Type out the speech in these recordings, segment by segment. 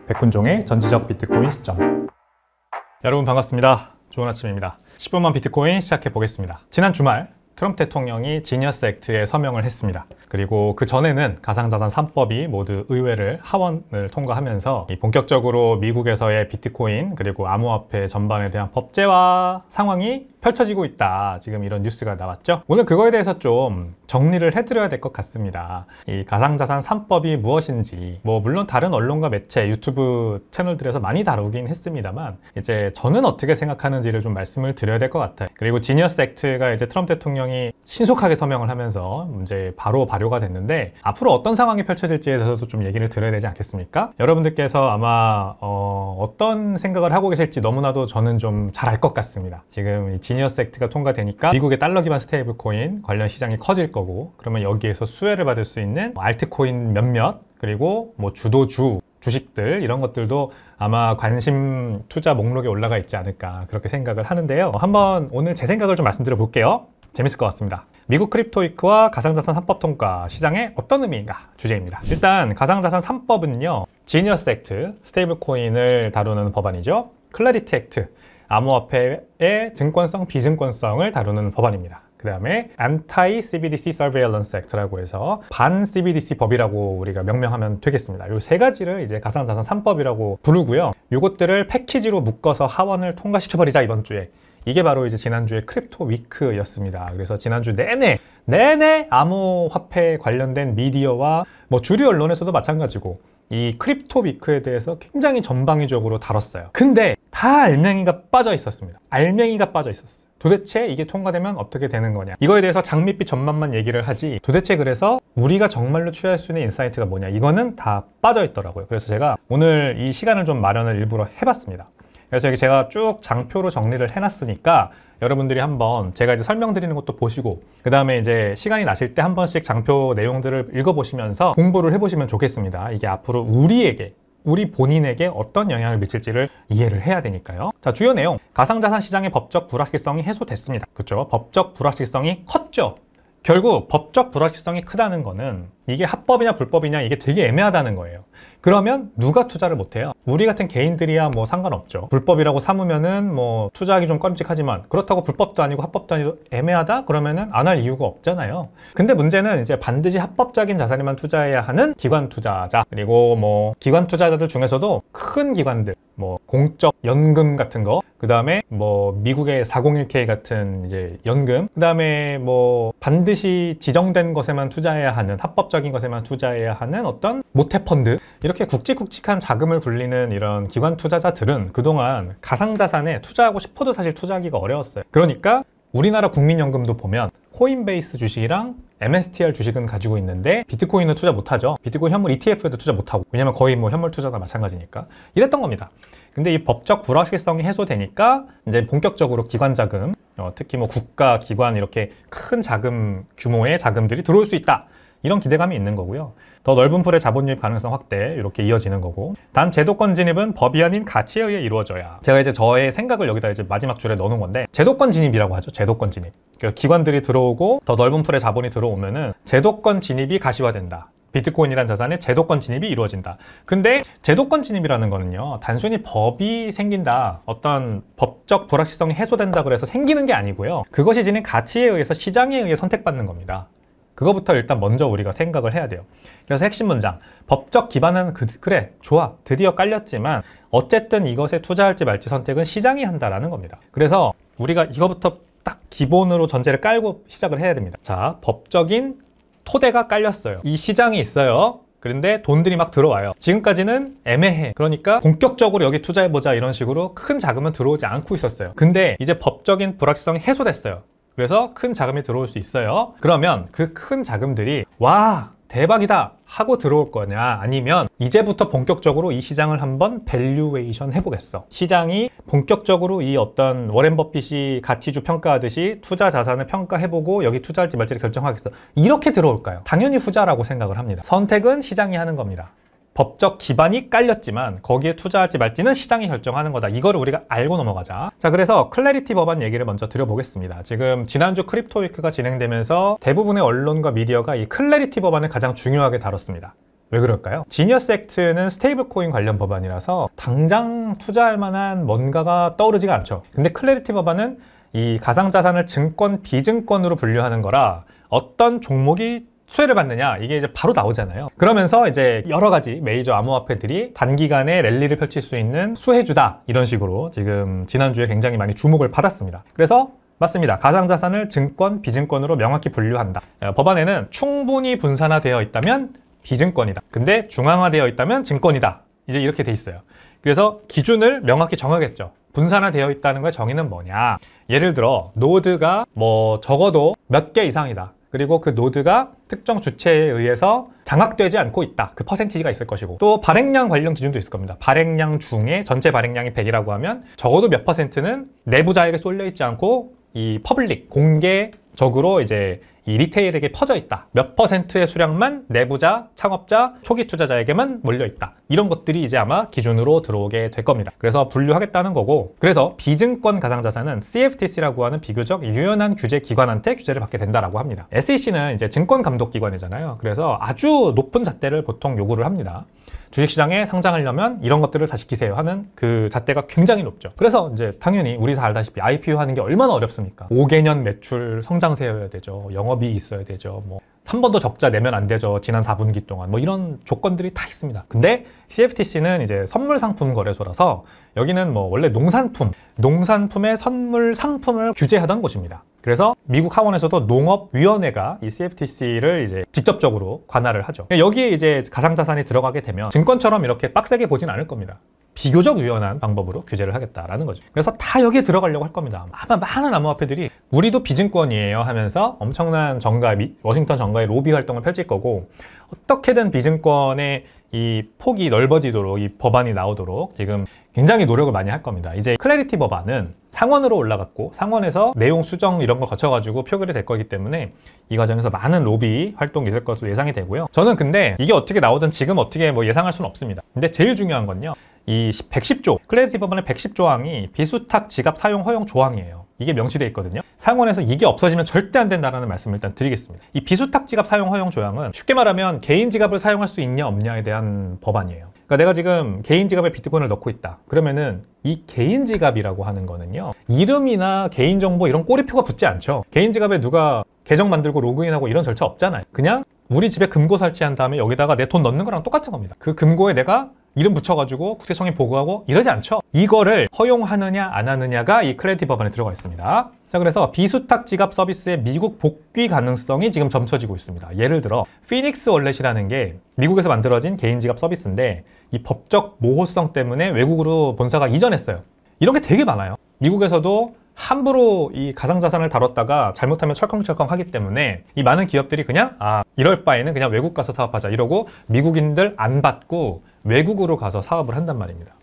백훈종의 전지적 비트코인 시점. 여러분 반갑습니다. 좋은 아침입니다. 10분만 비트코인 시작해 보겠습니다. 지난 주말 트럼프 대통령이 지니어스 액트에 서명을 했습니다. 그리고 그 전에는 가상자산 3법이 모두 의회를 하원을 통과하면서 본격적으로 미국에서의 비트코인 그리고 암호화폐 전반에 대한 법제화 상황이 펼쳐지고 있다. 지금 이런 뉴스가 나왔죠. 오늘 그거에 대해서 좀 정리를 해드려야 될 것 같습니다. 이 가상자산 3법이 무엇인지 물론 다른 언론과 매체, 유튜브 채널들에서 많이 다루긴 했습니다만 이제 저는 어떻게 생각하는지를 좀 말씀을 드려야 될 것 같아요. 그리고 지니어스 액트가 이제 트럼프 대통령이 신속하게 서명을 하면서 이제 바로 발효가 됐는데 앞으로 어떤 상황이 펼쳐질지에 대해서도 좀 얘기를 드려야 되지 않겠습니까? 여러분들께서 아마 어떤 생각을 하고 계실지 너무나도 저는 좀 잘 알 것 같습니다. 지금 이 지니어스 액트가 통과되니까 미국의 달러 기반 스테이블 코인 관련 시장이 커질 거고, 그러면 여기에서 수혜를 받을 수 있는 알트코인 몇몇, 그리고 주도주 주식들 이런 것들도 아마 관심 투자 목록에 올라가 있지 않을까 그렇게 생각을 하는데요. 한번 오늘 제 생각을 좀 말씀드려 볼게요. 재밌을 것 같습니다. 미국 크립토위크와 가상자산 3법 통과, 시장에 어떤 의미인가 주제입니다. 일단 가상자산 3법은요, 지니어스 액트, 스테이블 코인을 다루는 법안이죠. 클래리티 액트, 암호화폐의 증권성, 비증권성을 다루는 법안입니다. 그 다음에 Anti CBDC Surveillance Act라고 해서 반 CBDC 법이라고 우리가 명명하면 되겠습니다. 이 세 가지를 이제 가상자산 3법이라고 부르고요. 이것들을 패키지로 묶어서 하원을 통과시켜버리자 이번 주에. 이게 바로 이제 지난주에 크립토 위크였습니다. 그래서 지난주 내내 암호화폐 관련된 미디어와 주류 언론에서도 마찬가지고 이 크립토 위크에 대해서 굉장히 전방위적으로 다뤘어요. 근데 다 알맹이가 빠져 있었습니다. 알맹이가 빠져 있었어요. 도대체 이게 통과되면 어떻게 되는 거냐, 이거에 대해서 장밋빛 전망만 얘기를 하지, 도대체 그래서 우리가 정말로 취할 수 있는 인사이트가 뭐냐, 이거는 다 빠져 있더라고요. 그래서 제가 오늘 이 시간을 좀 마련을 일부러 해봤습니다. 그래서 여기 제가 쭉 장표로 정리를 해놨으니까 여러분들이 한번 제가 이제 설명드리는 것도 보시고, 그 다음에 이제 시간이 나실 때 한 번씩 장표 내용들을 읽어보시면서 공부를 해보시면 좋겠습니다. 이게 앞으로 우리 본인에게 어떤 영향을 미칠지를 이해를 해야 되니까요. 자, 주요 내용. 가상자산 시장의 법적 불확실성이 해소됐습니다. 그렇죠? 법적 불확실성이 컸죠. 결국 법적 불확실성이 크다는 거는 이게 합법이냐 불법이냐 이게 되게 애매하다는 거예요. 그러면 누가 투자를 못해요? 우리 같은 개인들이야 상관없죠. 불법이라고 삼으면은 투자하기 좀 꺼림칙하지만, 그렇다고 불법도 아니고 합법도 아니고 애매하다? 그러면은 안 할 이유가 없잖아요. 근데 문제는 이제 반드시 합법적인 자산에만 투자해야 하는 기관 투자자, 그리고 기관 투자자들 중에서도 큰 기관들, 공적 연금 같은 거, 그 다음에 미국의 401k 같은 이제 연금, 그 다음에 반드시 지정된 것에만 투자해야 하는, 합법적인 것에만 투자해야 하는 어떤 모태펀드, 이렇게 굵직굵직한 자금을 굴리는 이런 기관 투자자들은 그동안 가상자산에 투자하고 싶어도 사실 투자하기가 어려웠어요. 그러니까 우리나라 국민연금도 보면 코인베이스 주식이랑 MSTR 주식은 가지고 있는데 비트코인은 투자 못하죠. 비트코인 현물 ETF에도 투자 못하고, 왜냐면 거의 현물 투자가 마찬가지니까 이랬던 겁니다. 근데 이 법적 불확실성이 해소되니까 이제 본격적으로 기관 자금, 특히 국가 기관 이렇게 큰 자금 규모의 자금들이 들어올 수 있다, 이런 기대감이 있는 거고요. 더 넓은 풀의 자본 유입 가능성 확대, 이렇게 이어지는 거고, 단 제도권 진입은 법이 아닌 가치에 의해 이루어져야. 제가 이제 저의 생각을 여기다 이제 마지막 줄에 넣어놓은 건데, 제도권 진입이라고 하죠. 제도권 진입. 그러니까 기관들이 들어오고 더 넓은 풀의 자본이 들어오면은 제도권 진입이 가시화된다. 비트코인이라는 자산의 제도권 진입이 이루어진다. 근데 제도권 진입이라는 거는요, 단순히 법이 생긴다, 어떤 법적 불확실성이 해소된다 그래서 생기는 게 아니고요, 그것이 지닌 가치에 의해서 시장에 의해 선택받는 겁니다. 그거부터 일단 먼저 우리가 생각을 해야 돼요. 그래서 핵심 문장, 법적 기반은 그래 좋아, 드디어 깔렸지만 어쨌든 이것에 투자할지 말지 선택은 시장이 한다라는 겁니다. 그래서 우리가 이거부터 딱 기본으로 전제를 깔고 시작을 해야 됩니다. 자, 법적인 토대가 깔렸어요. 이 시장이 있어요. 그런데 돈들이 막 들어와요. 지금까지는 애매해. 그러니까 본격적으로 여기 투자해보자, 이런 식으로 큰 자금은 들어오지 않고 있었어요. 근데 이제 법적인 불확실성이 해소됐어요. 그래서 큰 자금이 들어올 수 있어요. 그러면 그 큰 자금들이 와, 대박이다 하고 들어올 거냐, 아니면 이제부터 본격적으로 이 시장을 한번 밸류에이션 해보겠어, 시장이 본격적으로 이 어떤 워렌 버핏이 가치주 평가하듯이 투자 자산을 평가해보고 여기 투자할지 말지를 결정하겠어, 이렇게 들어올까요? 당연히 후자라고 생각을 합니다. 선택은 시장이 하는 겁니다. 법적 기반이 깔렸지만 거기에 투자할지 말지는 시장이 결정하는 거다. 이거를 우리가 알고 넘어가자. 자, 그래서 클래리티 법안 얘기를 먼저 드려보겠습니다. 지금 지난주 크립토 위크가 진행되면서 대부분의 언론과 미디어가 이 클래리티 법안을 가장 중요하게 다뤘습니다. 왜 그럴까요? 지니어스 액트는 스테이블 코인 관련 법안이라서 당장 투자할 만한 뭔가가 떠오르지가 않죠. 근데 클래리티 법안은 이 가상자산을 증권, 비증권으로 분류하는 거라 어떤 종목이 수혜를 받느냐 이게 이제 바로 나오잖아요. 그러면서 이제 여러 가지 메이저 암호화폐들이 단기간에 랠리를 펼칠 수 있는 수혜주다 이런 식으로 지금 지난주에 굉장히 많이 주목을 받았습니다. 그래서 맞습니다. 가상자산을 증권, 비증권으로 명확히 분류한다. 법안에는 충분히 분산화되어 있다면 비증권이다. 근데 중앙화되어 있다면 증권이다. 이제 이렇게 돼 있어요. 그래서 기준을 명확히 정하겠죠. 분산화되어 있다는 거의 정의는 뭐냐? 예를 들어 노드가 뭐 적어도 몇 개 이상이다. 그리고 그 노드가 특정 주체에 의해서 장악되지 않고 있다. 그 퍼센티지가 있을 것이고 또 발행량 관련 기준도 있을 겁니다. 발행량 중에 전체 발행량이 100이라고 하면 적어도 몇 퍼센트는 내부자에게 쏠려 있지 않고 이 퍼블릭, 공개적으로 이제 이 리테일에게 퍼져 있다. 몇 퍼센트의 수량만 내부자, 창업자, 초기 투자자에게만 몰려 있다. 이런 것들이 이제 아마 기준으로 들어오게 될 겁니다. 그래서 분류하겠다는 거고, 그래서 비증권 가상자산은 CFTC라고 하는 비교적 유연한 규제 기관한테 규제를 받게 된다라고 합니다. SEC는 이제 증권감독기관이잖아요. 그래서 아주 높은 잣대를 보통 요구를 합니다. 주식시장에 상장하려면 이런 것들을 다 지키세요 하는 그 잣대가 굉장히 높죠. 그래서 이제 당연히 우리 다 알다시피 IPO 하는 게 얼마나 어렵습니까? 5개년 매출 성장세여야 되죠. 영업이익 있어야 되죠. 뭐 한 번도 적자 내면 안 되죠. 지난 4분기 동안 뭐 이런 조건들이 다 있습니다. 근데 CFTC는 이제 선물 상품 거래소라서 여기는 뭐 원래 농산품의 선물 상품을 규제하던 곳입니다. 그래서 미국 하원에서도 농업위원회가 이 CFTC를 이제 직접적으로 관할을 하죠. 여기에 이제 가상자산이 들어가게 되면 증권처럼 이렇게 빡세게 보진 않을 겁니다. 비교적 유연한 방법으로 규제를 하겠다라는 거죠. 그래서 다 여기에 들어가려고 할 겁니다. 아마 많은 암호화폐들이 우리도 비증권이에요 하면서 엄청난 워싱턴 정가의 로비 활동을 펼칠 거고, 어떻게든 비증권의 이 폭이 넓어지도록 이 법안이 나오도록 지금 굉장히 노력을 많이 할 겁니다. 이제 클래리티 법안은 상원으로 올라갔고 상원에서 내용 수정 이런 거 거쳐가지고 표결이 될 거기 때문에 이 과정에서 많은 로비 활동이 있을 것으로 예상이 되고요. 저는 근데 이게 어떻게 나오든 지금 어떻게 뭐 예상할 수는 없습니다. 근데 제일 중요한 건요, 이 110조, 클래리티 법안의 110조항이 비수탁 지갑 사용 허용 조항이에요. 이게 명시되어 있거든요. 상원에서 이게 없어지면 절대 안 된다는 말씀을 일단 드리겠습니다. 이 비수탁 지갑 사용 허용 조항은 쉽게 말하면 개인 지갑을 사용할 수 있냐 없냐에 대한 법안이에요. 그러니까 내가 지금 개인 지갑에 비트코인을 넣고 있다. 그러면은 이 개인 지갑이라고 하는 거는요, 이름이나 개인정보 이런 꼬리표가 붙지 않죠. 개인 지갑에 누가 계정 만들고 로그인하고 이런 절차 없잖아요. 그냥 우리 집에 금고 설치한 다음에 여기다가 내 돈 넣는 거랑 똑같은 겁니다. 그 금고에 내가 이름 붙여가지고 국세청에 보고하고 이러지 않죠. 이거를 허용하느냐 안 하느냐가 이 클래리티 법안에 들어가 있습니다. 자, 그래서 비수탁 지갑 서비스의 미국 복귀 가능성이 지금 점쳐지고 있습니다. 예를 들어 피닉스 월렛이라는 게 미국에서 만들어진 개인 지갑 서비스인데 이 법적 모호성 때문에 외국으로 본사가 이전했어요. 이런 게 되게 많아요. 미국에서도 함부로 이 가상자산을 다뤘다가 잘못하면 철컹철컹 하기 때문에 이 많은 기업들이 그냥 이럴 바에는 그냥 외국 가서 사업하자 이러고 미국인들 안 받고 외국으로 가서 사업을 한단 말입니다.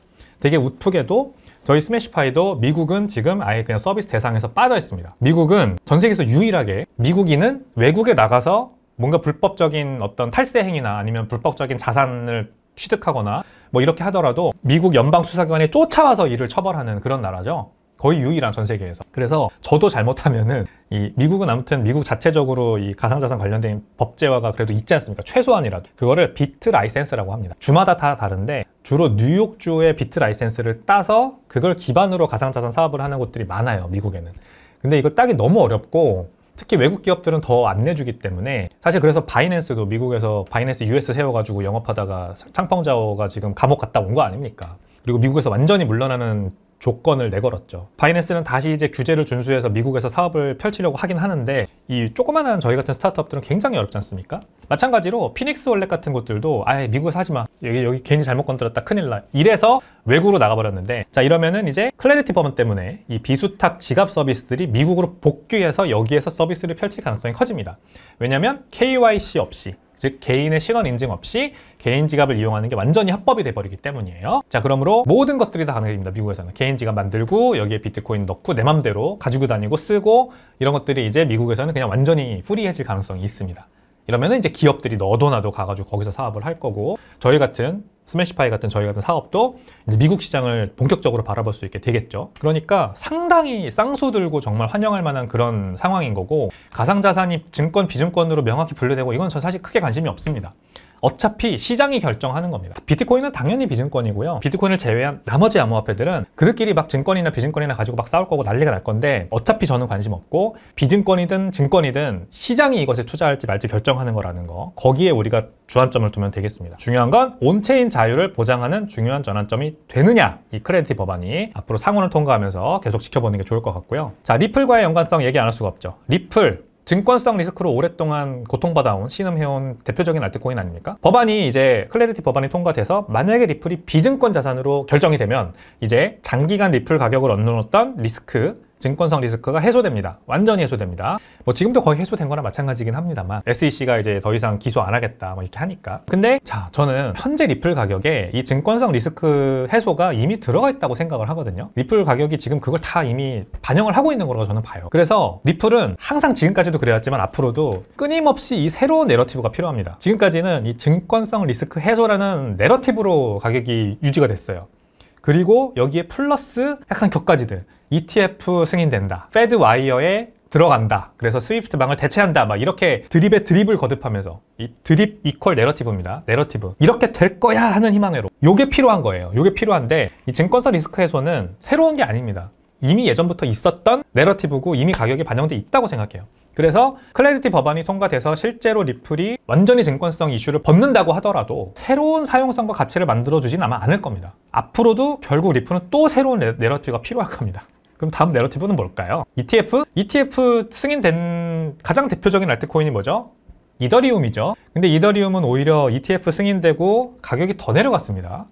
되게 우프게도 저희 스매시파이도 미국은 지금 아예 그냥 서비스 대상에서 빠져 있습니다. 미국은 전 세계에서 유일하게 미국인은 외국에 나가서 뭔가 불법적인 어떤 탈세 행위나 아니면 불법적인 자산을 취득하거나 뭐 이렇게 하더라도 미국 연방수사기관에 쫓아와서 이를 처벌하는 그런 나라죠. 거의 유일한 전 세계에서. 그래서 저도 잘못하면은 이 미국은 아무튼 미국 자체적으로 이 가상자산 관련된 법제화가 그래도 있지 않습니까? 최소한이라도. 그거를 비트 라이센스라고 합니다. 주마다 다 다른데 주로 뉴욕주의 비트 라이센스를 따서 그걸 기반으로 가상자산 사업을 하는 곳들이 많아요, 미국에는. 근데 이거 따기 너무 어렵고 특히 외국 기업들은 더 안 내주기 때문에 사실 그래서 바이낸스도 미국에서 바이낸스 US 세워가지고 영업하다가 창펑자오가 지금 감옥 갔다 온 거 아닙니까? 그리고 미국에서 완전히 물러나는 조건을 내걸었죠. 바이낸스는 다시 이제 규제를 준수해서 미국에서 사업을 펼치려고 하긴 하는데 이 조그만한 저희 같은 스타트업들은 굉장히 어렵지 않습니까? 마찬가지로 피닉스 월렛 같은 곳들도 아예 미국에서 하지 마. 여기 괜히 잘못 건드렸다 큰일 나. 이래서 외국으로 나가버렸는데, 자 이러면은 이제 클래리티 법안 때문에 이 비수탁 지갑 서비스들이 미국으로 복귀해서 여기에서 서비스를 펼칠 가능성이 커집니다. 왜냐면 KYC 없이, 즉 개인의 신원 인증 없이 개인 지갑을 이용하는 게 완전히 합법이 돼버리기 때문이에요. 자, 그러므로 모든 것들이 다 가능해집니다. 미국에서는 개인 지갑 만들고 여기에 비트코인 넣고 내 맘대로 가지고 다니고 쓰고 이런 것들이 이제 미국에서는 그냥 완전히 프리해질 가능성이 있습니다. 이러면은 이제 기업들이 너도 나도 가가지고 거기서 사업을 할 거고, 저희 같은 스매시파이 같은 저희 같은 사업도 이제 미국 시장을 본격적으로 바라볼 수 있게 되겠죠. 그러니까 상당히 쌍수 들고 정말 환영할 만한 그런 상황인 거고, 가상자산이 증권, 비증권으로 명확히 분류되고 이건 저 사실 크게 관심이 없습니다. 어차피 시장이 결정하는 겁니다. 비트코인은 당연히 비증권이고요. 비트코인을 제외한 나머지 암호화폐들은 그들끼리 막 증권이나 비증권이나 가지고 막 싸울 거고 난리가 날 건데 어차피 저는 관심 없고 비증권이든 증권이든 시장이 이것에 투자할지 말지 결정하는 거라는 거, 거기에 우리가 주안점을 두면 되겠습니다. 중요한 건 온체인 자유를 보장하는 중요한 전환점이 되느냐, 이 크레디티 법안이 앞으로 상원을 통과하면서 계속 지켜보는 게 좋을 것 같고요. 자, 리플과의 연관성 얘기 안 할 수가 없죠. 리플 증권성 리스크로 오랫동안 고통받아온, 신음해온 대표적인 알트코인 아닙니까? 법안이 이제 클래리티 법안이 통과돼서 만약에 리플이 비증권 자산으로 결정이 되면 이제 장기간 리플 가격을 얻어놓았던 리스크, 증권성 리스크가 해소됩니다. 완전히 해소됩니다. 뭐 지금도 거의 해소된 거나 마찬가지긴 합니다만 SEC가 이제 더 이상 기소 안 하겠다 뭐 이렇게 하니까. 근데 자, 저는 현재 리플 가격에 이 증권성 리스크 해소가 이미 들어가 있다고 생각을 하거든요. 리플 가격이 지금 그걸 다 이미 반영을 하고 있는 거라고 저는 봐요. 그래서 리플은 항상 지금까지도 그래왔지만 앞으로도 끊임없이 이 새로운 내러티브가 필요합니다. 지금까지는 이 증권성 리스크 해소라는 내러티브로 가격이 유지가 됐어요. 그리고 여기에 플러스 약간 격가지들, ETF 승인된다, 페드 와이어에 들어간다, 그래서 스위프트 방을 대체한다, 막 이렇게 드립에 드립을 거듭하면서, 이 드립 이퀄 내러티브입니다. 내러티브. 이렇게 될 거야 하는 희망으로. 요게 필요한 거예요. 요게 필요한데 이 증권성 리스크 해소는 새로운 게 아닙니다. 이미 예전부터 있었던 내러티브고 이미 가격이 반영돼 있다고 생각해요. 그래서 클래리티 법안이 통과돼서 실제로 리플이 완전히 증권성 이슈를 벗는다고 하더라도 새로운 사용성과 가치를 만들어주진 아마 않을 겁니다. 앞으로도 결국 리플은 또 새로운 내러티브가 필요할 겁니다. 그럼 다음 내러티브는 뭘까요? ETF? ETF 승인된 가장 대표적인 알트코인이 뭐죠? 이더리움이죠. 근데 이더리움은 오히려 ETF 승인되고 가격이 더 내려갔습니다.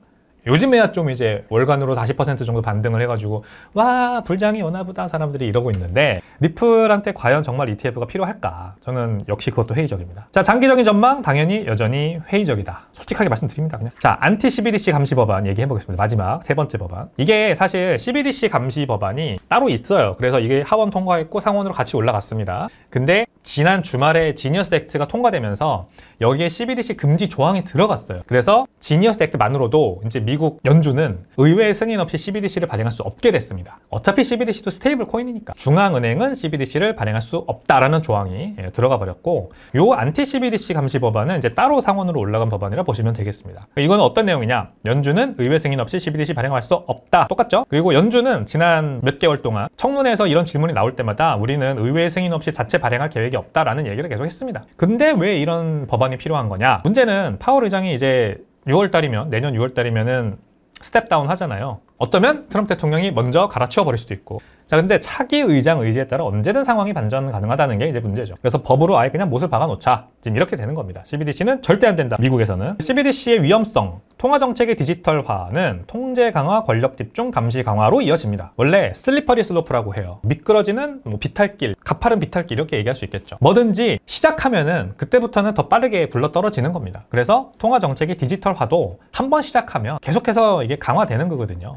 요즘에야 좀 이제 월간으로 40% 정도 반등을 해가지고 와, 불장이 오나 보다 사람들이 이러고 있는데 리플한테 과연 정말 ETF가 필요할까? 저는 역시 그것도 회의적입니다. 자, 장기적인 전망 당연히 여전히 회의적이다. 솔직하게 말씀드립니다. 그냥. 자, 안티 CBDC 감시 법안 얘기해 보겠습니다. 마지막 세 번째 법안. 이게 사실 CBDC 감시 법안이 따로 있어요. 그래서 이게 하원 통과했고 상원으로 같이 올라갔습니다. 근데 지난 주말에 지니어스 액트가 통과되면서 여기에 CBDC 금지 조항이 들어갔어요. 그래서 지니어스 액트만으로도 이제 미국 연준은 의회 승인 없이 CBDC를 발행할 수 없게 됐습니다. 어차피 CBDC도 스테이블 코인이니까 중앙은행은 CBDC를 발행할 수 없다라는 조항이 들어가 버렸고, 요 안티 CBDC 감시 법안은 이제 따로 상원으로 올라간 법안이라 보시면 되겠습니다. 이건 어떤 내용이냐? 연준은 의회 승인 없이 CBDC 발행할 수 없다. 똑같죠? 그리고 연준은 지난 몇 개월 동안 청문회에서 이런 질문이 나올 때마다 우리는 의회 승인 없이 자체 발행할 계획이 없다라는 얘기를 계속 했습니다. 근데 왜 이런 법안이 필요한 거냐? 문제는 파월 의장이 이제 6월달이면, 내년 6월달이면은 스텝다운 하잖아요. 어쩌면 트럼프 대통령이 먼저 갈아치워 버릴 수도 있고. 자, 근데 차기 의장 의지에 따라 언제든 상황이 반전 가능하다는 게 이제 문제죠. 그래서 법으로 아예 그냥 못을 박아놓자, 지금 이렇게 되는 겁니다. CBDC는 절대 안 된다, 미국에서는. CBDC의 위험성, 통화정책의 디지털화는 통제 강화, 권력 집중, 감시 강화로 이어집니다. 원래 슬리퍼리 슬로프라고 해요. 미끄러지는 비탈길, 가파른 비탈길 이렇게 얘기할 수 있겠죠. 뭐든지 시작하면은 그때부터는 더 빠르게 굴러떨어지는 겁니다. 그래서 통화정책의 디지털화도 한번 시작하면 계속해서 이게 강화되는 거거든요.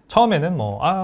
처음에는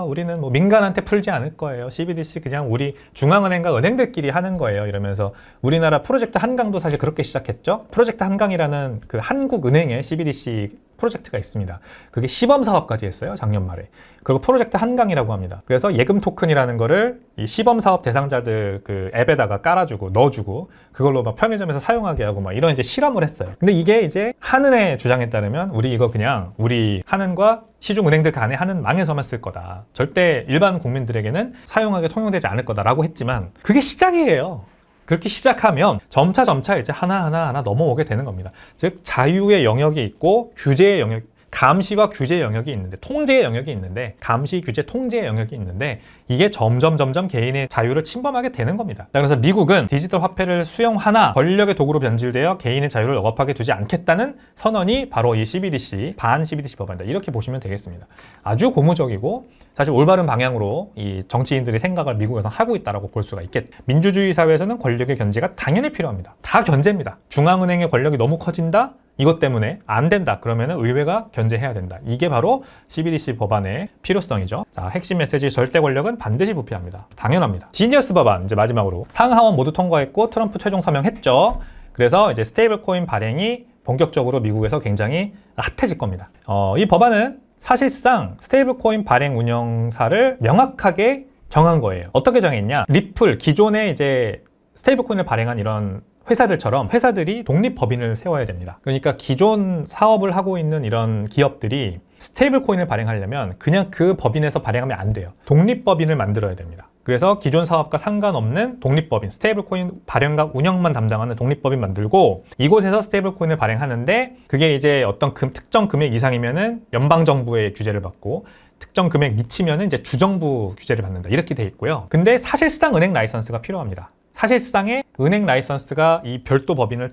우리는 민간한테 풀지 않을 거예요. CBDC 그냥 우리 중앙은행과 은행들끼리 하는 거예요. 이러면서 우리나라 프로젝트 한강도 사실 그렇게 시작했죠. 프로젝트 한강이라는 그 한국은행의 CBDC 프로젝트가 있습니다. 그게 시범 사업까지 했어요, 작년 말에. 그리고 프로젝트 한강이라고 합니다. 그래서 예금 토큰이라는 거를 이 시범 사업 대상자들 그 앱에다가 깔아주고 넣어주고 그걸로 막 편의점에서 사용하게 하고 막 이런 이제 실험을 했어요. 근데 이게 이제 한은의 주장에 따르면 우리 이거 그냥 우리 한은과 시중은행들 간에 하는 망에서만 쓸 거다. 절대 일반 국민들에게는 사용하게 통용되지 않을 거다라고 했지만 그게 시작이에요. 그렇게 시작하면 점차 이제 하나하나 넘어오게 되는 겁니다. 즉 자유의 영역이 있고 규제의 영역, 감시와 규제의 영역이 있는데, 통제의 영역이 있는데, 감시, 규제, 통제의 영역이 있는데 이게 점점 개인의 자유를 침범하게 되는 겁니다. 그래서 미국은 디지털 화폐를 수용하나 권력의 도구로 변질되어 개인의 자유를 억압하게 두지 않겠다는 선언이 바로 이 CBDC, 반 CBDC 법안이다. 이렇게 보시면 되겠습니다. 아주 고무적이고 사실 올바른 방향으로 이 정치인들의 생각을 미국에서 하고 있다고 볼 수가 있겠죠. 민주주의 사회에서는 권력의 견제가 당연히 필요합니다. 다 견제입니다. 중앙은행의 권력이 너무 커진다? 이것 때문에 안 된다. 그러면은 의회가 견제해야 된다. 이게 바로 CBDC 법안의 필요성이죠. 자, 핵심 메시지, 절대 권력은 반드시 부패합니다. 당연합니다. 지니어스 법안, 이제 마지막으로 상하원 모두 통과했고 트럼프 최종 서명했죠. 그래서 이제 스테이블 코인 발행이 본격적으로 미국에서 굉장히 핫해질 겁니다. 이 법안은 사실상 스테이블 코인 발행 운영사를 명확하게 정한 거예요. 어떻게 정했냐? 리플, 기존에 이제 스테이블 코인을 발행한 이런 회사들처럼 회사들이 독립법인을 세워야 됩니다. 그러니까 기존 사업을 하고 있는 이런 기업들이 스테이블 코인을 발행하려면 그냥 그 법인에서 발행하면 안 돼요. 독립법인을 만들어야 됩니다. 그래서 기존 사업과 상관없는 독립법인, 스테이블 코인 발행과 운영만 담당하는 독립법인 만들고 이곳에서 스테이블 코인을 발행하는데 그게 이제 어떤 특정 금액 이상이면은 연방 정부의 규제를 받고 특정 금액 미치면은 이제 주정부 규제를 받는다. 이렇게 돼 있고요. 근데 사실상 은행 라이선스가 필요합니다. 사실상의 은행 라이선스가 이 별도 법인에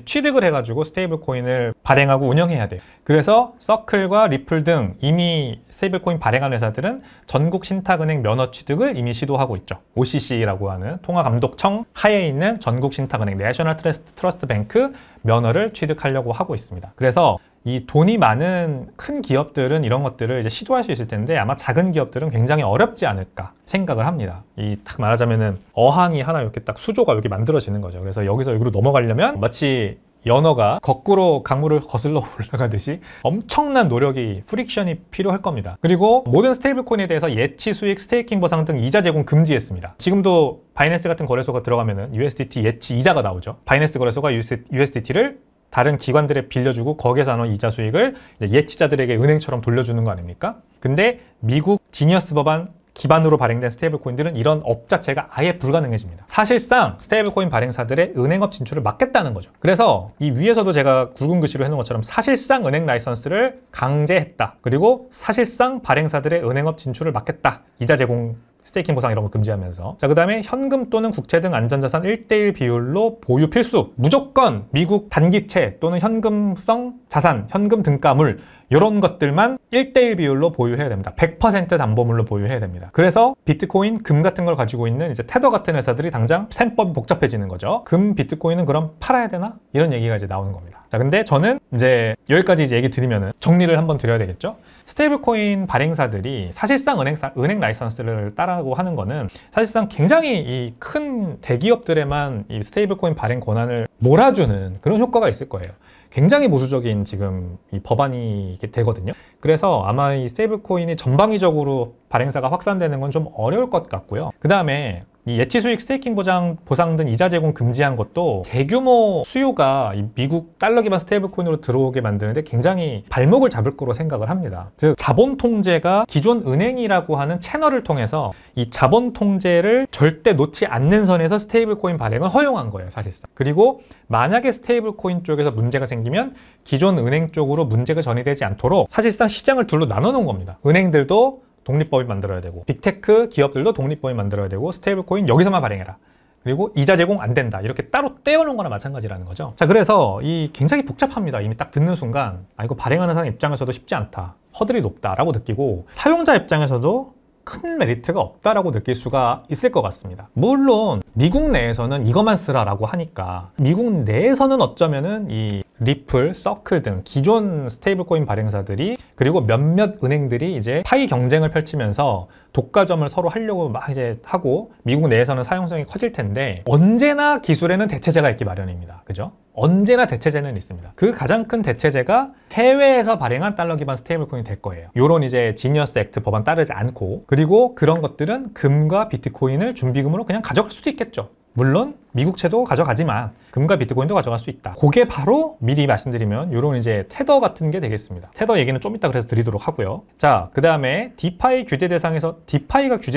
취득을 해가지고 스테이블 코인을 발행하고 운영해야 돼요. 그래서 서클과 리플 등 이미 스테이블 코인 발행한 회사들은 전국 신탁은행 면허 취득을 이미 시도하고 있죠. OCC라고 하는 통화감독청 하에 있는 전국 신탁은행 내셔널 트러스트 뱅크 면허를 취득하려고 하고 있습니다. 그래서 이 돈이 많은 큰 기업들은 이런 것들을 이제 시도할 수 있을 텐데 아마 작은 기업들은 굉장히 어렵지 않을까 생각을 합니다. 이 딱 말하자면은 어항이 하나 이렇게 딱 수조가 여기 만들어지는 거죠. 그래서 여기서 여기로 넘어가려면 마치 연어가 거꾸로 강물을 거슬러 올라가듯이 엄청난 노력이 프릭션이 필요할 겁니다. 그리고 모든 스테이블 코인에 대해서 예치 수익, 스테이킹 보상 등 이자 제공 금지했습니다. 지금도 바이낸스 같은 거래소가 들어가면은 USDT 예치 이자가 나오죠. 바이낸스 거래소가 USDT를 다른 기관들에 빌려주고 거기에서 나온 이자 수익을 이제 예치자들에게 은행처럼 돌려주는 거 아닙니까? 근데 미국 지니어스 법안 기반으로 발행된 스테이블 코인들은 이런 업 자체가 아예 불가능해집니다. 사실상 스테이블 코인 발행사들의 은행업 진출을 막겠다는 거죠. 그래서 이 위에서도 제가 굵은 글씨로 해놓은 것처럼 사실상 은행 라이선스를 강제했다. 그리고 사실상 발행사들의 은행업 진출을 막겠다. 이자 제공, 스테이킹 보상 이런 거 금지하면서. 자, 그 다음에 현금 또는 국채 등 안전자산 1:1 비율로 보유 필수. 무조건 미국 단기채 또는 현금성 자산, 현금 등가물 이런 것들만 1:1 비율로 보유해야 됩니다. 100% 담보물로 보유해야 됩니다. 그래서 비트코인, 금 같은 걸 가지고 있는 이제 테더 같은 회사들이 당장 셈법이 복잡해지는 거죠. 금, 비트코인은 그럼 팔아야 되나? 이런 얘기가 이제 나오는 겁니다. 자, 근데 저는 이제 여기까지 이제 얘기 드리면은 정리를 한번 드려야 되겠죠? 스테이블 코인 발행사들이 사실상 은행 라이선스를 따라고 하는 거는 사실상 굉장히 이 큰 대기업들에만 이 스테이블 코인 발행 권한을 몰아주는 그런 효과가 있을 거예요. 굉장히 보수적인 지금 이 법안이 되거든요. 그래서 아마 이 스테이블 코인이 전방위적으로 발행사가 확산되는 건 좀 어려울 것 같고요. 그 다음에 이 예치 수익, 스테이킹 보상 등 이자 제공 금지한 것도 대규모 수요가 이 미국 달러 기반 스테이블 코인으로 들어오게 만드는데 굉장히 발목을 잡을 거로 생각을 합니다. 즉 자본 통제가 기존 은행이라고 하는 채널을 통해서 이 자본 통제를 절대 놓지 않는 선에서 스테이블 코인 발행을 허용한 거예요, 사실상. 그리고 만약에 스테이블 코인 쪽에서 문제가 생기면 기존 은행 쪽으로 문제가 전이되지 않도록 사실상 시장을 둘로 나눠 놓은 겁니다. 은행들도 독립법인 만들어야 되고 빅테크 기업들도 독립법인 만들어야 되고 스테이블 코인 여기서만 발행해라. 그리고 이자 제공 안 된다. 이렇게 따로 떼어놓은 거나 마찬가지라는 거죠. 자, 그래서 이 굉장히 복잡합니다. 이미 딱 듣는 순간 아, 이거 발행하는 사람 입장에서도 쉽지 않다. 허들이 높다라고 느끼고 사용자 입장에서도 큰 메리트가 없다라고 느낄 수가 있을 것 같습니다. 물론 미국 내에서는 이것만 쓰라라고 하니까 미국 내에서는 어쩌면은 이 리플, 서클 등 기존 스테이블 코인 발행사들이 그리고 몇몇 은행들이 이제 파이 경쟁을 펼치면서 독과점을 서로 하려고 막 이제 하고 미국 내에서는 사용성이 커질 텐데 언제나 기술에는 대체제가 있기 마련입니다. 그죠? 언제나 대체제는 있습니다. 그 가장 큰 대체제가 해외에서 발행한 달러 기반 스테이블 코인이 될 거예요. 요런 이제 지니어스 액트 법안 따르지 않고 그리고 그런 것들은 금과 비트코인을 준비금으로 그냥 가져갈 수도 있겠죠. 물론 미국채도 가져가지만 금과 비트코인도 가져갈 수 있다. 그게 바로 미리 말씀드리면 이런 이제 테더 같은 게 되겠습니다. 테더 얘기는 좀 이따 그래서 드리도록 하고요. 자, 그 다음에 디파이가 규제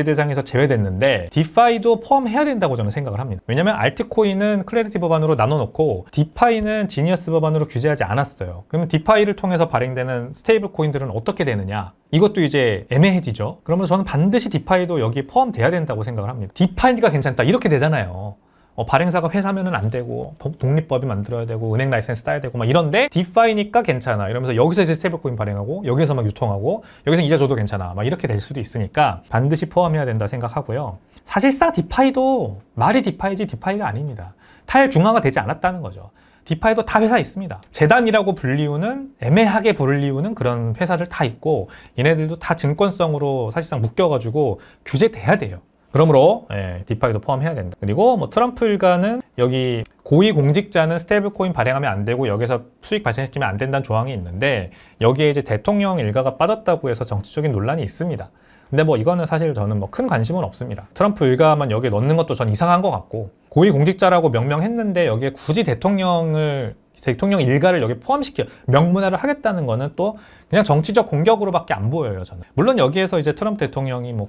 대상에서 제외됐는데 디파이도 포함해야 된다고 저는 생각을 합니다. 왜냐면 알트코인은 클래리티 법안으로 나눠놓고 디파이는 지니어스 법안으로 규제하지 않았어요. 그러면 디파이를 통해서 발행되는 스테이블 코인들은 어떻게 되느냐? 이것도 이제 애매해지죠. 그러면 저는 반드시 디파이도 여기에 포함돼야 된다고 생각을 합니다. 디파이가 괜찮다 이렇게 되잖아요. 발행사가 회사면은 안 되고 독립법이 만들어야 되고 은행 라이센스 따야 되고 막 이런데 디파이니까 괜찮아 이러면서 여기서 이제 스테이블 코인 발행하고 여기서 막 유통하고 여기서 이자 줘도 괜찮아 막 이렇게 될 수도 있으니까 반드시 포함해야 된다 생각하고요. 사실상 디파이도 말이 디파이지 디파이가 아닙니다. 탈중앙화 되지 않았다는 거죠. 디파이도 다 회사 있습니다. 재단이라고 불리우는 애매하게 불리우는 그런 회사들 다 있고 얘네들도 다 증권성으로 사실상 묶여가지고 규제돼야 돼요. 그러므로 디파이도 포함해야 된다. 그리고 뭐 트럼프 일가는 여기 고위공직자는 스테이블 코인 발행하면 안 되고 여기서 수익 발생시키면 안 된다는 조항이 있는데 여기에 이제 대통령 일가가 빠졌다고 해서 정치적인 논란이 있습니다. 근데 뭐 이거는 사실 저는 뭐 큰 관심은 없습니다. 트럼프 일가만 여기에 넣는 것도 전 이상한 것 같고, 고위공직자라고 명명했는데 여기에 굳이 대통령 일가를 여기 포함시켜 명문화를 하겠다는 거는 또 그냥 정치적 공격으로밖에 안 보여요, 저는. 물론 여기에서 이제 트럼프 대통령이 뭐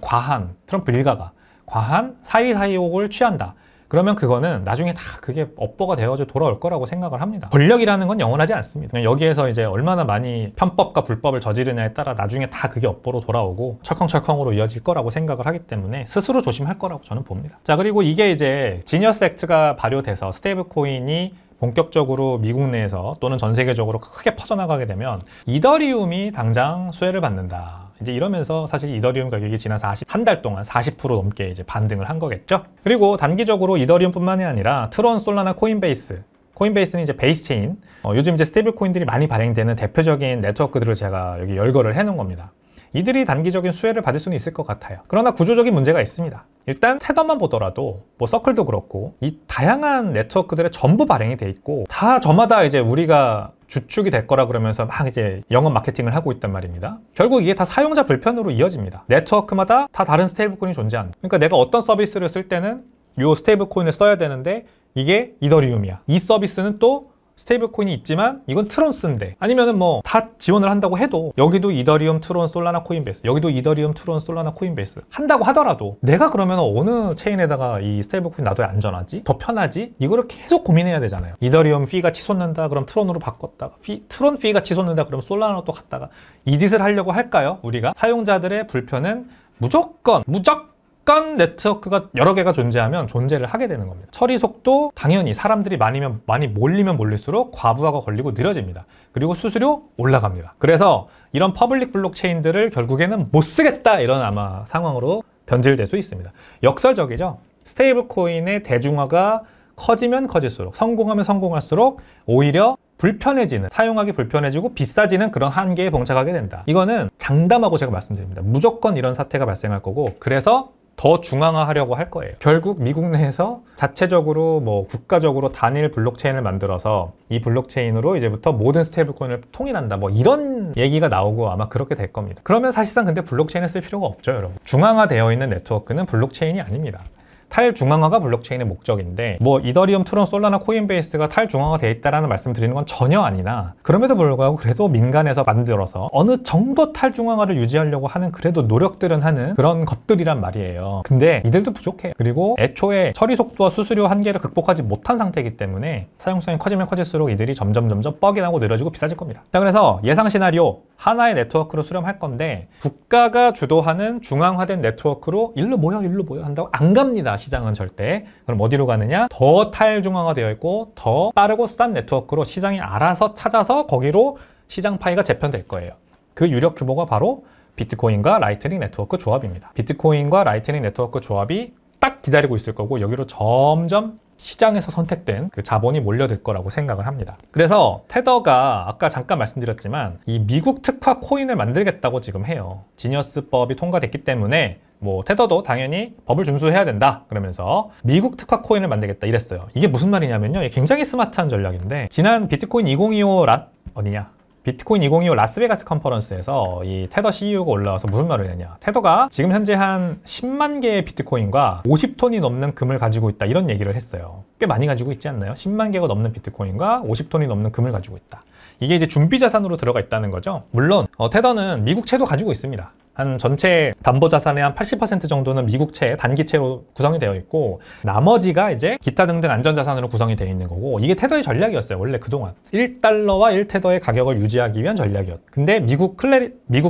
트럼프 일가가 과한 사리사욕을 취한다, 그러면 그거는 나중에 다 그게 업보가 되어져 돌아올 거라고 생각을 합니다. 권력이라는 건 영원하지 않습니다. 여기에서 이제 얼마나 많이 편법과 불법을 저지르냐에 따라 나중에 다 그게 업보로 돌아오고 철컹철컹으로 이어질 거라고 생각을 하기 때문에 스스로 조심할 거라고 저는 봅니다. 자, 그리고 이게 이제 지니어스 액트가 발효돼서 스테이블 코인이 본격적으로 미국 내에서 또는 전 세계적으로 크게 퍼져나가게 되면 이더리움이 당장 수혜를 받는다, 이제 이러면서 사실 이더리움 가격이 지난 한 달 동안 40% 넘게 이제 반등을 한 거겠죠. 그리고 단기적으로 이더리움뿐만이 아니라 트론, 솔라나, 코인베이스는 이제 베이스 체인, 요즘 이제 스테이블 코인들이 많이 발행되는 대표적인 네트워크들을 제가 여기 열거를 해 놓은 겁니다. 이들이 단기적인 수혜를 받을 수는 있을 것 같아요. 그러나 구조적인 문제가 있습니다. 일단 테더만 보더라도 뭐 서클도 그렇고 이 다양한 네트워크들에 전부 발행이 돼 있고, 다 저마다 이제 우리가 주축이 될 거라 그러면서 막 이제 영업 마케팅을 하고 있단 말입니다. 결국 이게 다 사용자 불편으로 이어집니다. 네트워크마다 다 다른 스테이블 코인이 존재한다. 그러니까 내가 어떤 서비스를 쓸 때는 이 스테이블 코인을 써야 되는데 이게 이더리움이야. 이 서비스는 또 스테이블 코인이 있지만 이건 트론 쓴데, 아니면은 뭐 다 지원을 한다고 해도 여기도 이더리움, 트론, 솔라나, 코인베이스, 여기도 이더리움, 트론, 솔라나, 코인베이스 한다고 하더라도 내가 그러면 어느 체인에다가 이 스테이블 코인 놔둬야 안전하지? 더 편하지? 이거를 계속 고민해야 되잖아요. 이더리움 피가 치솟는다 그럼 트론으로 바꿨다가 트론 피가 치솟는다 그럼 솔라나로 또 갔다가 이 짓을 하려고 할까요? 우리가 사용자들의 불편은 무조건 네트워크가 여러 개가 존재하면 존재를 하게 되는 겁니다. 처리 속도 당연히 사람들이 많이 몰리면 몰릴수록 과부하가 걸리고 느려집니다. 그리고 수수료 올라갑니다. 그래서 이런 퍼블릭 블록체인들을 결국에는 못 쓰겠다, 이런 아마 상황으로 변질될 수 있습니다. 역설적이죠. 스테이블 코인의 대중화가 커지면 커질수록, 성공하면 성공할수록 오히려 사용하기 불편해지고 비싸지는 그런 한계에 봉착하게 된다. 이거는 장담하고 제가 말씀드립니다. 무조건 이런 사태가 발생할 거고, 그래서 더 중앙화하려고 할 거예요. 결국 미국 내에서 자체적으로 뭐 국가적으로 단일 블록체인을 만들어서 이 블록체인으로 이제부터 모든 스테이블 코인을 통일한다, 뭐 이런 얘기가 나오고 아마 그렇게 될 겁니다. 그러면 사실상 근데 블록체인을 쓸 필요가 없죠, 여러분. 중앙화되어 있는 네트워크는 블록체인이 아닙니다. 탈중앙화가 블록체인의 목적인데, 뭐 이더리움, 트론, 솔라나, 코인베이스가 탈중앙화 되어 있다는 말씀 드리는 건 전혀 아니나, 그럼에도 불구하고 그래도 민간에서 만들어서 어느 정도 탈중앙화를 유지하려고 하는 그래도 노력들은 하는 그런 것들이란 말이에요. 근데 이들도 부족해요. 그리고 애초에 처리 속도와 수수료 한계를 극복하지 못한 상태이기 때문에 사용성이 커지면 커질수록 이들이 점점 뻑이 나고 느려지고 비싸질 겁니다. 자, 그래서 예상 시나리오, 하나의 네트워크로 수렴할 건데 국가가 주도하는 중앙화된 네트워크로 일로 모여 한다고 안 갑니다. 시장은 절대. 그럼 어디로 가느냐? 더 탈중앙화되어 있고 더 빠르고 싼 네트워크로 시장이 알아서 찾아서 거기로 시장 파이가 재편될 거예요. 그 유력 규모가 바로 비트코인과 라이트닝 네트워크 조합입니다. 비트코인과 라이트닝 네트워크 조합이 딱 기다리고 있을 거고, 여기로 점점 시장에서 선택된 그 자본이 몰려들 거라고 생각을 합니다. 그래서 테더가 아까 잠깐 말씀드렸지만 이 미국 특화 코인을 만들겠다고 지금 해요. 지니어스법이 통과됐기 때문에 뭐 테더도 당연히 법을 준수해야 된다 그러면서 미국 특화 코인을 만들겠다 이랬어요. 이게 무슨 말이냐면요, 이게 굉장히 스마트한 전략인데, 지난 비트코인 2025 비트코인 2025 라스베가스 컨퍼런스에서 이 테더 CEO가 올라와서 무슨 말을 했냐, 테더가 지금 현재 한 10만 개의 비트코인과 50톤이 넘는 금을 가지고 있다, 이런 얘기를 했어요. 꽤 많이 가지고 있지 않나요? 10만 개가 넘는 비트코인과 50톤이 넘는 금을 가지고 있다. 이게 이제 준비 자산으로 들어가 있다는 거죠. 물론 테더는 미국채도 가지고 있습니다. 한 전체 담보 자산의 한 80% 정도는 미국채, 단기채로 구성이 되어 있고, 나머지가 이제 기타 등등 안전자산으로 구성이 되어 있는 거고, 이게 테더의 전략이었어요. 원래 그동안 1달러와 1테더의 가격을 유지하기 위한 전략이었. 근데 미국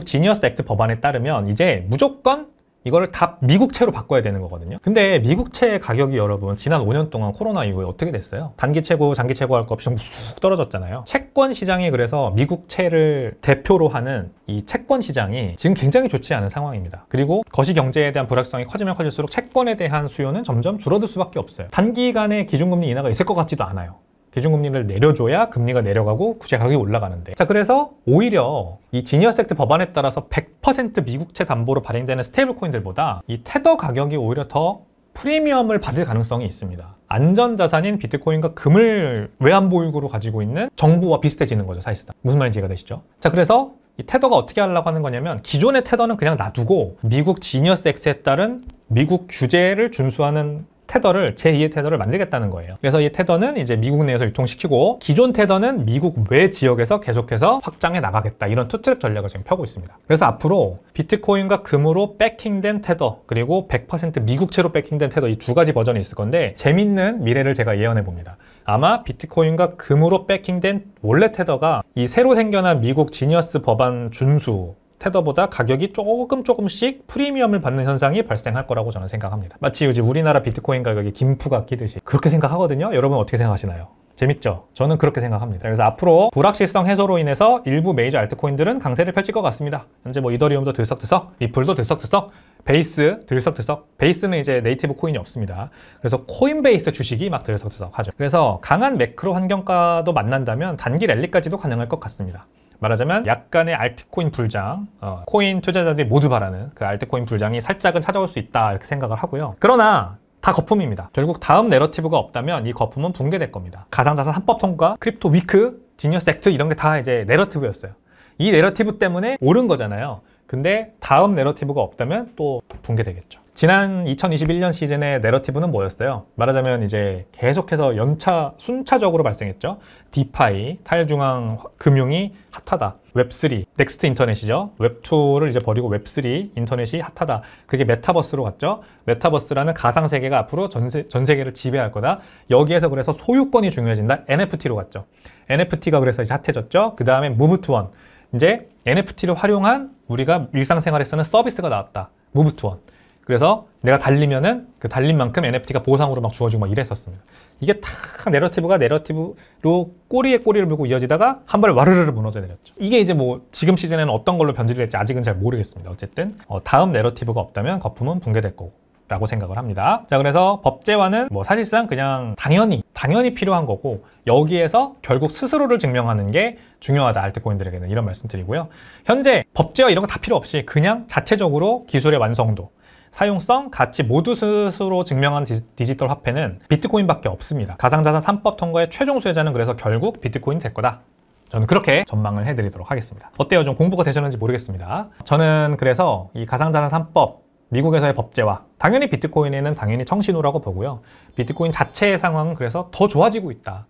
지니어스 액트 법안에 따르면 이제 무조건 이거를 다 미국채로 바꿔야 되는 거거든요. 근데 미국채 가격이 여러분 지난 5년 동안 코로나 이후에 어떻게 됐어요? 단기채고 장기채고 할 거 없이 쭉 떨어졌잖아요. 채권 시장이, 그래서 미국채를 대표로 하는 이 채권 시장이 지금 굉장히 좋지 않은 상황입니다. 그리고 거시경제에 대한 불확실성이 커지면 커질수록 채권에 대한 수요는 점점 줄어들 수밖에 없어요. 단기간에 기준금리 인하가 있을 것 같지도 않아요. 기준금리를 내려줘야 금리가 내려가고 구제 가격이 올라가는데, 자, 그래서 오히려 이 지니어스 액트 법안에 따라서 100% 미국채 담보로 발행되는 스테이블 코인들보다 이 테더 가격이 오히려 더 프리미엄을 받을 가능성이 있습니다. 안전자산인 비트코인과 금을 외환보유고로 가지고 있는 정부와 비슷해지는 거죠, 사실상. 무슨 말인지 이해가 되시죠? 자, 그래서 이 테더가 어떻게 하려고 하는 거냐면 기존의 테더는 그냥 놔두고 미국 지니어스 X에 따른 미국 규제를 준수하는 테더를 제2의 테더를 만들겠다는 거예요. 그래서 이 테더는 이제 미국 내에서 유통시키고 기존 테더는 미국 외 지역에서 계속해서 확장해 나가겠다, 이런 투트랙 전략을 지금 펴고 있습니다. 그래서 앞으로 비트코인과 금으로 백킹된 테더, 그리고 100% 미국채로 백킹된 테더, 이 두 가지 버전이 있을 건데 재밌는 미래를 제가 예언해 봅니다. 아마 비트코인과 금으로 백킹된 원래 테더가 이 새로 생겨난 미국 지니어스 법안 준수 테더보다 가격이 조금씩 프리미엄을 받는 현상이 발생할 거라고 저는 생각합니다. 마치 요즘 우리나라 비트코인 가격이 김프가 끼듯이 그렇게 생각하거든요. 여러분 어떻게 생각하시나요? 재밌죠? 저는 그렇게 생각합니다. 그래서 앞으로 불확실성 해소로 인해서 일부 메이저 알트코인들은 강세를 펼칠 것 같습니다. 현재 뭐 이더리움도 들썩들썩, 리플도 들썩들썩, 베이스 들썩들썩. 베이스는 이제 네이티브 코인이 없습니다. 그래서 코인베이스 주식이 막 들썩들썩 하죠. 그래서 강한 매크로 환경과도 만난다면 단기 랠리까지도 가능할 것 같습니다. 말하자면 약간의 알트코인 불장, 코인 투자자들이 모두 바라는 그 알트코인 불장이 살짝은 찾아올 수 있다, 이렇게 생각을 하고요. 그러나 다 거품입니다. 결국 다음 내러티브가 없다면 이 거품은 붕괴될 겁니다. 가상자산 3법 통과, 크립토 위크, 지니어스 액트, 이런 게 다 이제 내러티브였어요. 이 내러티브 때문에 오른 거잖아요. 근데 다음 내러티브가 없다면 또 붕괴되겠죠. 지난 2021년 시즌의 내러티브는 뭐였어요? 말하자면 이제 계속해서 연차 순차적으로 발생했죠. 디파이, 탈중앙 금융이 핫하다. 웹3, 넥스트 인터넷이죠. 웹2를 이제 버리고 웹3 인터넷이 핫하다. 그게 메타버스로 갔죠. 메타버스라는 가상세계가 앞으로 전 세계를 지배할 거다. 여기에서 그래서 소유권이 중요해진다. NFT로 갔죠. NFT가 그래서 이제 핫해졌죠. 그 다음에 무브 투 원. 이제 NFT를 활용한 우리가 일상생활에 쓰는 서비스가 나왔다. 무브 투 원. 그래서 내가 달리면은 그 달린 만큼 NFT가 보상으로 막 주어지고 막 이랬었습니다. 이게 다 내러티브가 내러티브로 꼬리에 꼬리를 물고 이어지다가 한 번에 와르르르 무너져 내렸죠. 이게 이제 뭐 지금 시즌에는 어떤 걸로 변질이 될지 아직은 잘 모르겠습니다. 어쨌든 다음 내러티브가 없다면 거품은 붕괴될 거고 라고 생각을 합니다. 자, 그래서 법제화는 뭐 사실상 그냥 당연히 필요한 거고, 여기에서 결국 스스로를 증명하는 게 중요하다, 알트코인들에게는, 이런 말씀 드리고요. 현재 법제화 이런 거 다 필요 없이 그냥 자체적으로 기술의 완성도, 사용성, 가치 모두 스스로 증명한 디지털 화폐는 비트코인밖에 없습니다. 가상자산 3법 통과의 최종 수혜자는 그래서 결국 비트코인 될 거다. 저는 그렇게 전망을 해드리도록 하겠습니다. 어때요? 좀 공부가 되셨는지 모르겠습니다. 저는 그래서 이 가상자산 3법, 미국에서의 법제화, 당연히 비트코인에는 당연히 청신호라고 보고요. 비트코인 자체의 상황은 그래서 더 좋아지고 있다.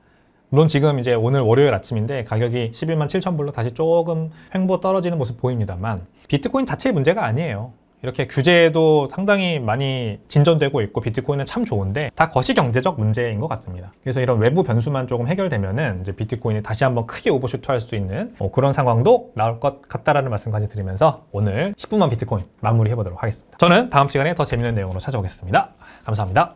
물론 지금 이제 오늘 월요일 아침인데 가격이 11만 7천 불로 다시 조금 횡보 떨어지는 모습 보입니다만, 비트코인 자체의 문제가 아니에요. 이렇게 규제도 상당히 많이 진전되고 있고 비트코인은 참 좋은데 다 거시경제적 문제인 것 같습니다. 그래서 이런 외부 변수만 조금 해결되면은 이제 비트코인이 다시 한번 크게 오버슈트할 수 있는 그런 상황도 나올 것 같다라는 말씀까지 드리면서 오늘 10분만 비트코인 마무리해 보도록 하겠습니다. 저는 다음 시간에 더 재밌는 내용으로 찾아오겠습니다. 감사합니다.